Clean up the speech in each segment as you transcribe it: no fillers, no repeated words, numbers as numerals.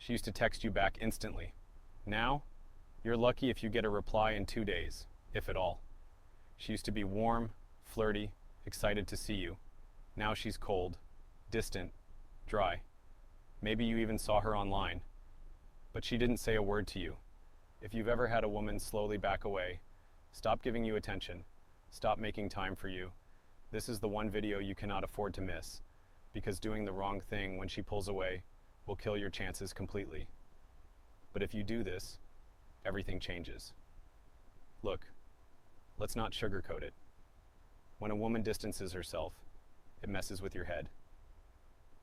She used to text you back instantly. Now, you're lucky if you get a reply in 2 days, if at all. She used to be warm, flirty, excited to see you. Now she's cold, distant, dry. Maybe you even saw her online, but she didn't say a word to you. If you've ever had a woman slowly back away, stop giving you attention, stop making time for you, this is the one video you cannot afford to miss, because doing the wrong thing when she pulls away will kill your chances completely. But if you do this, everything changes. Look, let's not sugarcoat it. When a woman distances herself, it messes with your head.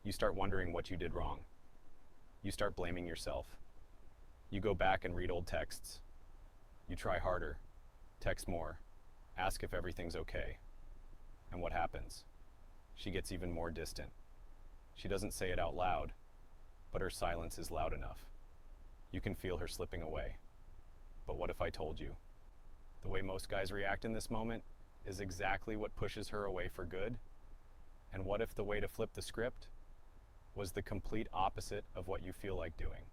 You start wondering what you did wrong. You start blaming yourself. You go back and read old texts. You try harder, text more, ask if everything's okay. And what happens? She gets even more distant. She doesn't say it out loud, but her silence is loud enough. You can feel her slipping away. But what if I told you? The way most guys react in this moment is exactly what pushes her away for good. And what if the way to flip the script was the complete opposite of what you feel like doing?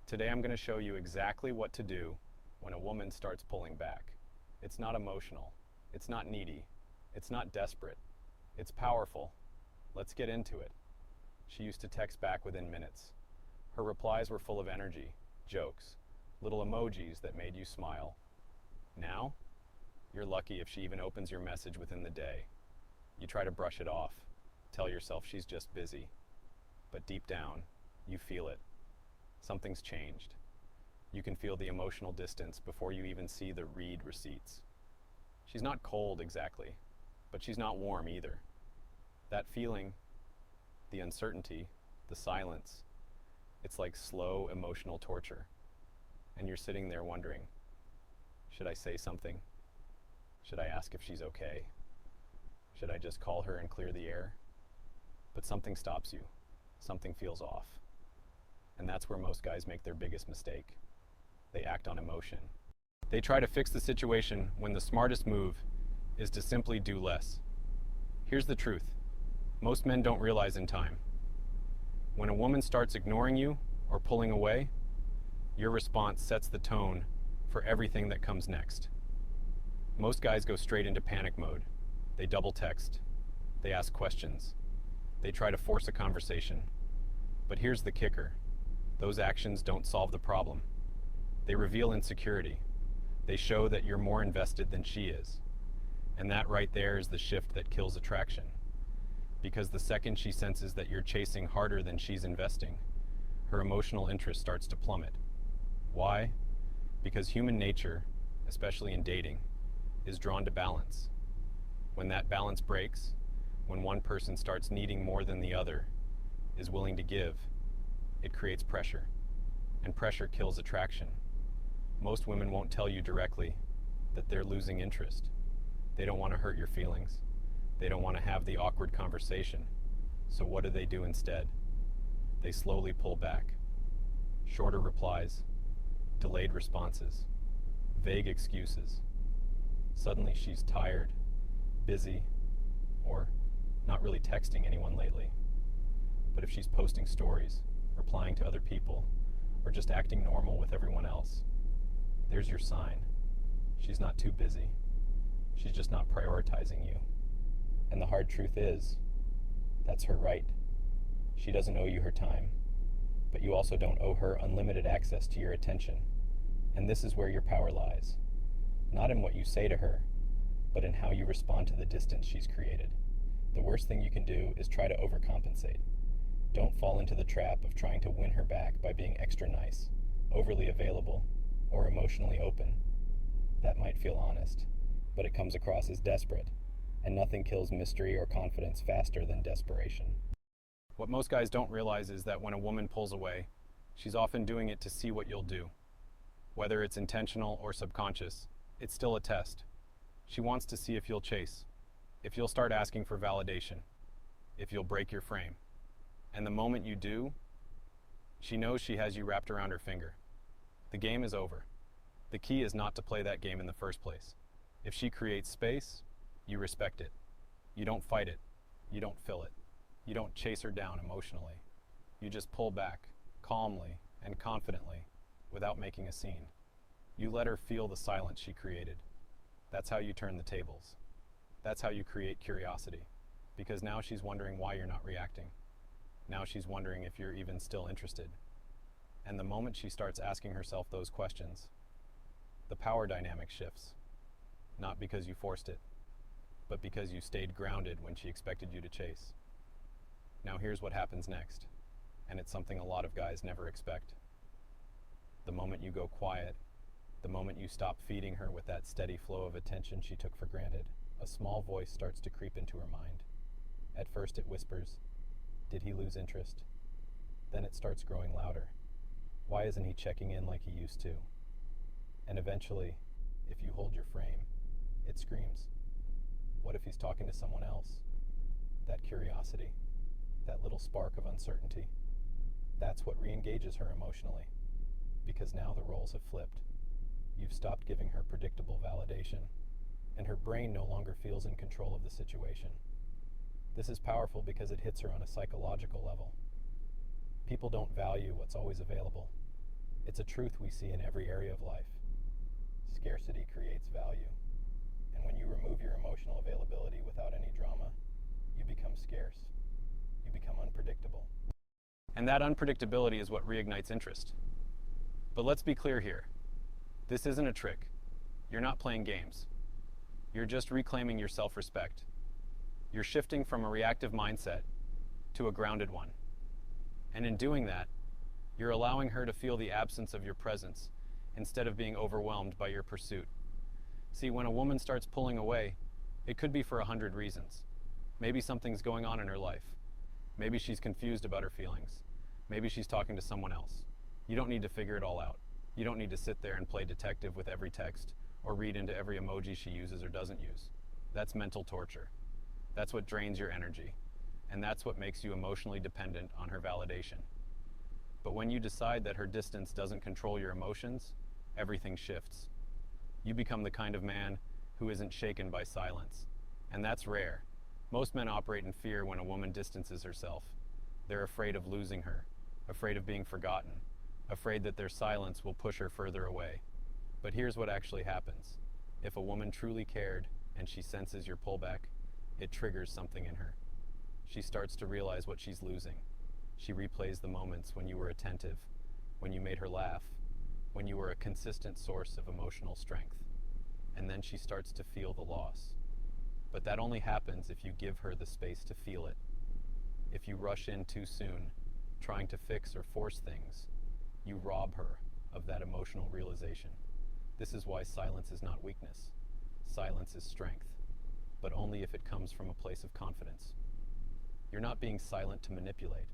Today I'm going to show you exactly what to do when a woman starts pulling back. It's not emotional. It's not needy. It's not desperate. It's powerful. Let's get into it. She used to text back within minutes. Her replies were full of energy, jokes, little emojis that made you smile. Now, you're lucky if she even opens your message within the day. You try to brush it off, tell yourself she's just busy. But deep down, you feel it. Something's changed. You can feel the emotional distance before you even see the read receipts. She's not cold exactly, but she's not warm either. That feeling, the uncertainty, the silence, it's like slow emotional torture. And you're sitting there wondering, should I say something? Should I ask if she's okay? Should I just call her and clear the air? But something stops you. Something feels off. And that's where most guys make their biggest mistake. They act on emotion. They try to fix the situation when the smartest move is to simply do less. Here's the truth. Most men don't realize in time. When a woman starts ignoring you or pulling away, your response sets the tone for everything that comes next. Most guys go straight into panic mode. They double text. They ask questions. They try to force a conversation. But here's the kicker. Those actions don't solve the problem. They reveal insecurity. They show that you're more invested than she is. And that right there is the shift that kills attraction. Because the second she senses that you're chasing harder than she's investing, her emotional interest starts to plummet. Why? Because human nature, especially in dating, is drawn to balance. When that balance breaks, when one person starts needing more than the other, is willing to give, it creates pressure. And pressure kills attraction. Most women won't tell you directly that they're losing interest. They don't want to hurt your feelings. They don't want to have the awkward conversation. So what do instead? They slowly pull back. Shorter replies, delayed responses, vague excuses. Suddenly she's tired, busy, or not really texting anyone lately. But if she's posting stories, replying to other people, or just acting normal with everyone else, there's your sign. She's not too busy. She's just not prioritizing you. And the hard truth is, that's her right. She doesn't owe you her time, but you also don't owe her unlimited access to your attention. And this is where your power lies. Not in what you say to her, but in how you respond to the distance she's created. The worst thing you can do is try to overcompensate. Don't fall into the trap of trying to win her back by being extra nice, overly available, or emotionally open. That might feel honest, but it comes across as desperate, and nothing kills mystery or confidence faster than desperation. What most guys don't realize is that when a woman pulls away, she's often doing it to see what you'll do. Whether it's intentional or subconscious, it's still a test. She wants to see if you'll chase, if you'll start asking for validation, if you'll break your frame. And the moment you do, she knows she has you wrapped around her finger. The game is over. The key is not to play that game in the first place. If she creates space, you respect it. You don't fight it. You don't fill it. You don't chase her down emotionally. You just pull back, calmly and confidently, without making a scene. You let her feel the silence she created. That's how you turn the tables. That's how you create curiosity. Because now she's wondering why you're not reacting. Now she's wondering if you're even still interested. And the moment she starts asking herself those questions, the power dynamic shifts. Not because you forced it, but because you stayed grounded when she expected you to chase. Now here's what happens next, and it's something a lot of guys never expect. The moment you go quiet, the moment you stop feeding her with that steady flow of attention she took for granted, a small voice starts to creep into her mind. At first it whispers, "Did he lose interest?" Then it starts growing louder. "Why isn't he checking in like he used to?" And eventually, if you hold your frame, it screams, "What if he's talking to someone else?" That curiosity, that little spark of uncertainty, that's what re-engages her emotionally. Because now the roles have flipped. You've stopped giving her predictable validation, and her brain no longer feels in control of the situation. This is powerful because it hits her on a psychological level. People don't value what's always available. It's a truth we see in every area of life. Scarcity creates value. And when you remove your emotional availability without any drama, you become scarce. You become unpredictable. And that unpredictability is what reignites interest. But let's be clear here. This isn't a trick. You're not playing games. You're just reclaiming your self-respect. You're shifting from a reactive mindset to a grounded one. And in doing that, you're allowing her to feel the absence of your presence instead of being overwhelmed by your pursuit. See, when a woman starts pulling away, it could be for 100 reasons. Maybe something's going on in her life. Maybe she's confused about her feelings. Maybe she's talking to someone else. You don't need to figure it all out. You don't need to sit there and play detective with every text or read into every emoji she uses or doesn't use. That's mental torture. That's what drains your energy. And that's what makes you emotionally dependent on her validation. But when you decide that her distance doesn't control your emotions, everything shifts. You become the kind of man who isn't shaken by silence. And that's rare. Most men operate in fear when a woman distances herself. They're afraid of losing her, afraid of being forgotten, afraid that their silence will push her further away. But here's what actually happens. If a woman truly cared and she senses your pullback, it triggers something in her. She starts to realize what she's losing. She replays the moments when you were attentive, when you made her laugh, when you were a consistent source of emotional strength. And then she starts to feel the loss. But that only happens if you give her the space to feel it. If you rush in too soon, trying to fix or force things, you rob her of that emotional realization. This is why silence is not weakness. Silence is strength, but only if it comes from a place of confidence. You're not being silent to manipulate.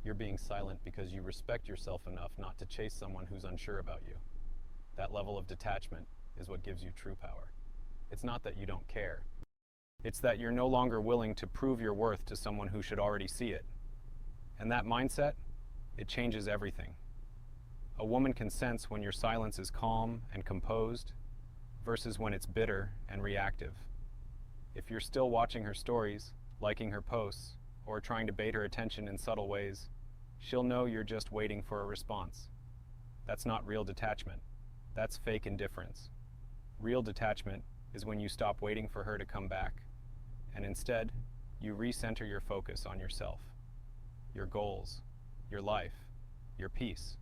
You're being silent because you respect yourself enough not to chase someone who's unsure about you. That level of detachment is what gives you true power. It's not that you don't care. It's that you're no longer willing to prove your worth to someone who should already see it. And that mindset, it changes everything. A woman can sense when your silence is calm and composed versus when it's bitter and reactive. If you're still watching her stories, liking her posts, or trying to bait her attention in subtle ways, she'll know you're just waiting for a response. That's not real detachment. That's fake indifference. Real detachment is when you stop waiting for her to come back, and instead, you recenter your focus on yourself, your goals, your life, your peace.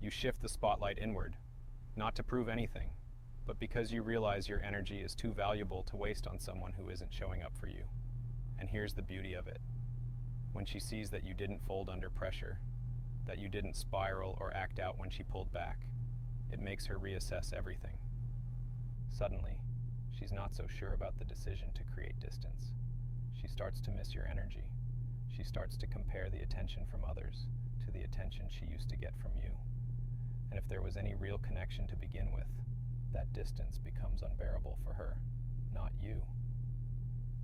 You shift the spotlight inward, not to prove anything, but because you realize your energy is too valuable to waste on someone who isn't showing up for you. And here's the beauty of it. When she sees that you didn't fold under pressure, that you didn't spiral or act out when she pulled back, it makes her reassess everything. Suddenly, she's not so sure about the decision to create distance. She starts to miss your energy. She starts to compare the attention from others to the attention she used to get from you. And if there was any real connection to begin with, that distance becomes unbearable for her, not you.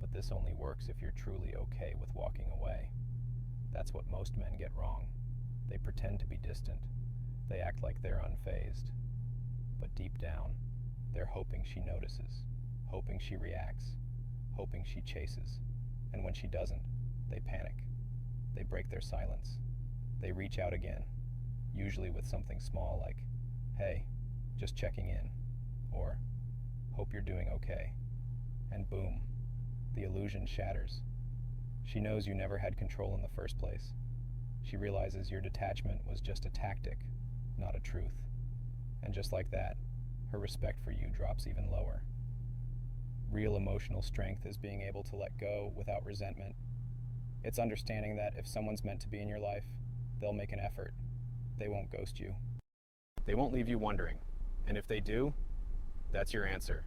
But this only works if you're truly okay with walking away. That's what most men get wrong. They pretend to be distant. They act like they're unfazed. But deep down, they're hoping she notices, hoping she reacts, hoping she chases. And when she doesn't, they panic. They break their silence. They reach out again, usually with something small like, "Hey, just checking in," or "Hope you're doing okay." And boom, the illusion shatters. She knows you never had control in the first place. She realizes your detachment was just a tactic, not a truth. And just like that, her respect for you drops even lower. Real emotional strength is being able to let go without resentment. It's understanding that if someone's meant to be in your life, they'll make an effort. They won't ghost you. They won't leave you wondering. And if they do, that's your answer.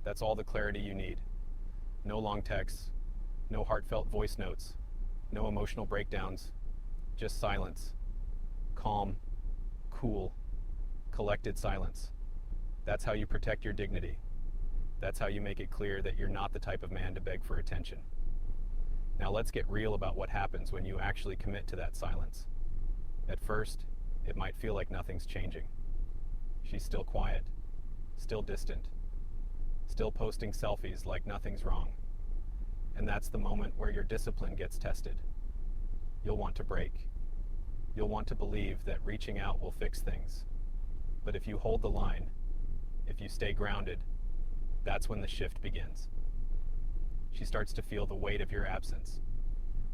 That's all the clarity you need. No long texts, no heartfelt voice notes, no emotional breakdowns, just silence. Calm, cool, collected silence. That's how you protect your dignity. That's how you make it clear that you're not the type of man to beg for attention. Now let's get real about what happens when you actually commit to that silence. At first, it might feel like nothing's changing. She's still quiet, still distant, still posting selfies like nothing's wrong. And that's the moment where your discipline gets tested. You'll want to break. You'll want to believe that reaching out will fix things. But if you hold the line, if you stay grounded, that's when the shift begins. She starts to feel the weight of your absence,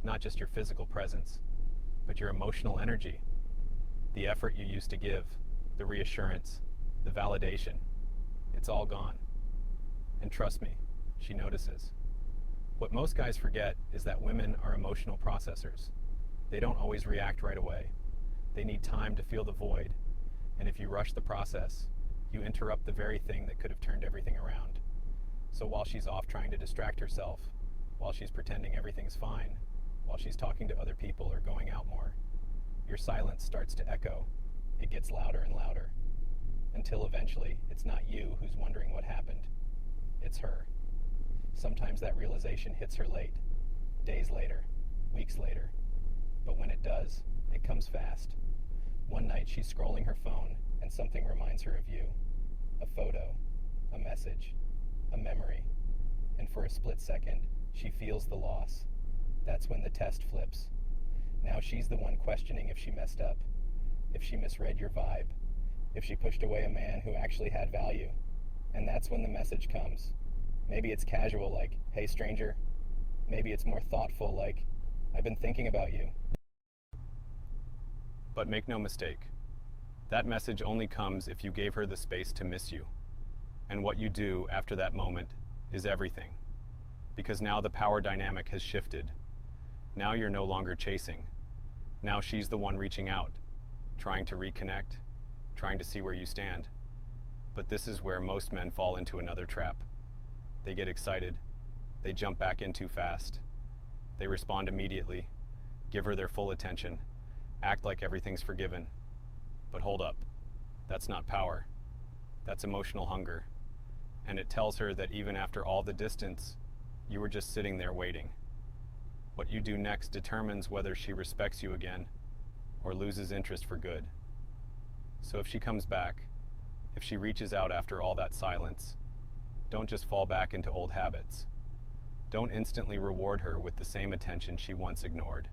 not just your physical presence, but your emotional energy, the effort you used to give, the reassurance, the validation. It's all gone. And trust me, she notices. What most guys forget is that women are emotional processors. They don't always react right away. They need time to feel the void. And if you rush the process, you interrupt the very thing that could have turned everything around. So while she's off trying to distract herself, while she's pretending everything's fine, while she's talking to other people or going out more, your silence starts to echo. It gets louder and louder, until eventually it's not you who's wondering what happened. It's her. Sometimes that realization hits her late, days later, weeks later. But when it does, it comes fast. One night she's scrolling her phone and something reminds her of you. A photo, a message, a memory. And for a split second, she feels the loss. That's when the test flips. Now she's the one questioning if she messed up, if she misread your vibe, if she pushed away a man who actually had value. And that's when the message comes. Maybe it's casual like, "Hey stranger." Maybe it's more thoughtful like, "I've been thinking about you." But make no mistake, that message only comes if you gave her the space to miss you. And what you do after that moment is everything. Because now the power dynamic has shifted. Now you're no longer chasing. Now she's the one reaching out, trying to reconnect, trying to see where you stand. But this is where most men fall into another trap. They get excited. They jump back in too fast. They respond immediately, give her their full attention, act like everything's forgiven. But hold up. That's not power. That's emotional hunger. And it tells her that even after all the distance, you were just sitting there waiting. What you do next determines whether she respects you again or loses interest for good. So if she comes back, if she reaches out after all that silence, don't just fall back into old habits. Don't instantly reward her with the same attention she once ignored.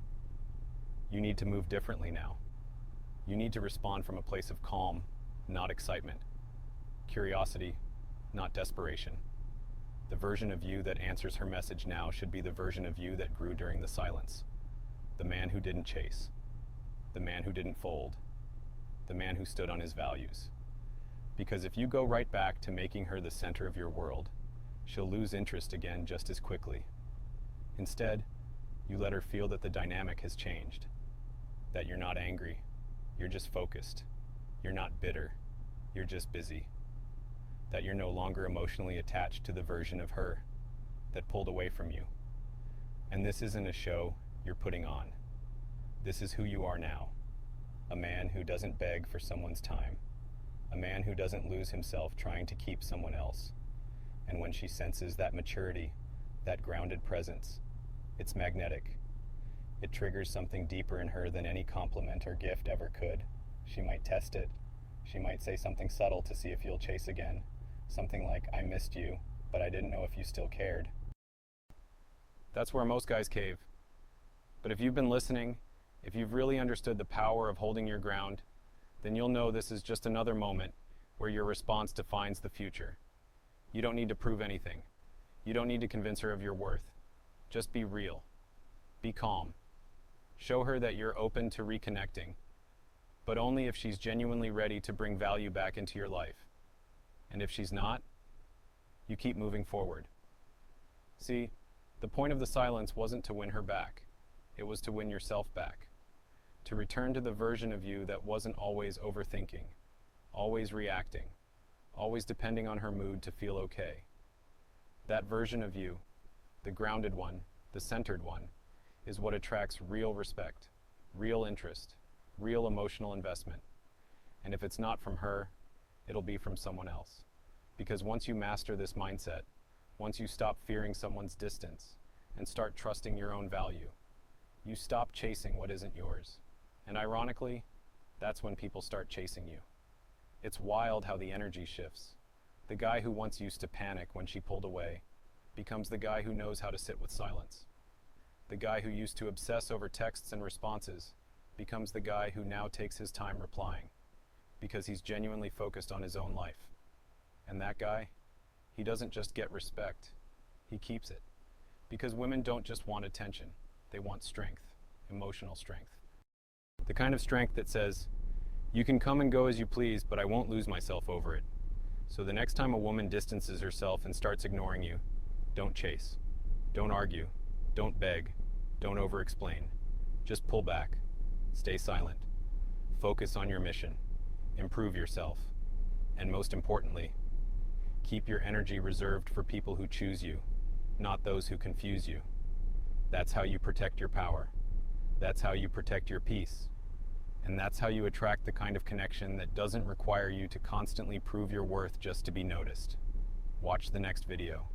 You need to move differently now. You need to respond from a place of calm, not excitement. Curiosity, not desperation. The version of you that answers her message now should be the version of you that grew during the silence. The man who didn't chase. The man who didn't fold. The man who stood on his values. Because if you go right back to making her the center of your world, she'll lose interest again just as quickly. Instead, you let her feel that the dynamic has changed. That you're not angry. You're just focused. You're not bitter. You're just busy. That you're no longer emotionally attached to the version of her that pulled away from you. And this isn't a show you're putting on. This is who you are now. A man who doesn't beg for someone's time. A man who doesn't lose himself trying to keep someone else. And when she senses that maturity, that grounded presence, it's magnetic. It triggers something deeper in her than any compliment or gift ever could. She might test it. She might say something subtle to see if you'll chase again. Something like, "I missed you, but I didn't know if you still cared." That's where most guys cave. But if you've been listening, if you've really understood the power of holding your ground, then you'll know this is just another moment where your response defines the future. You don't need to prove anything. You don't need to convince her of your worth. Just be real. Be calm. Show her that you're open to reconnecting, but only if she's genuinely ready to bring value back into your life. And if she's not, you keep moving forward. See, the point of the silence wasn't to win her back. It was to win yourself back. To return to the version of you that wasn't always overthinking, always reacting, always depending on her mood to feel okay. That version of you, the grounded one, the centered one, is what attracts real respect, real interest, real emotional investment. And if it's not from her, it'll be from someone else. Because once you master this mindset, once you stop fearing someone's distance and start trusting your own value, you stop chasing what isn't yours. And ironically, that's when people start chasing you. It's wild how the energy shifts. The guy who once used to panic when she pulled away becomes the guy who knows how to sit with silence. The guy who used to obsess over texts and responses becomes the guy who now takes his time replying because he's genuinely focused on his own life. And that guy, he doesn't just get respect, he keeps it. Because women don't just want attention, they want strength, emotional strength. The kind of strength that says, you can come and go as you please, but I won't lose myself over it. So the next time a woman distances herself and starts ignoring you, don't chase, don't argue, don't beg, don't over-explain. Just pull back, stay silent, focus on your mission, improve yourself, and most importantly, keep your energy reserved for people who choose you, not those who confuse you. That's how you protect your power. That's how you protect your peace. And that's how you attract the kind of connection that doesn't require you to constantly prove your worth just to be noticed. Watch the next video.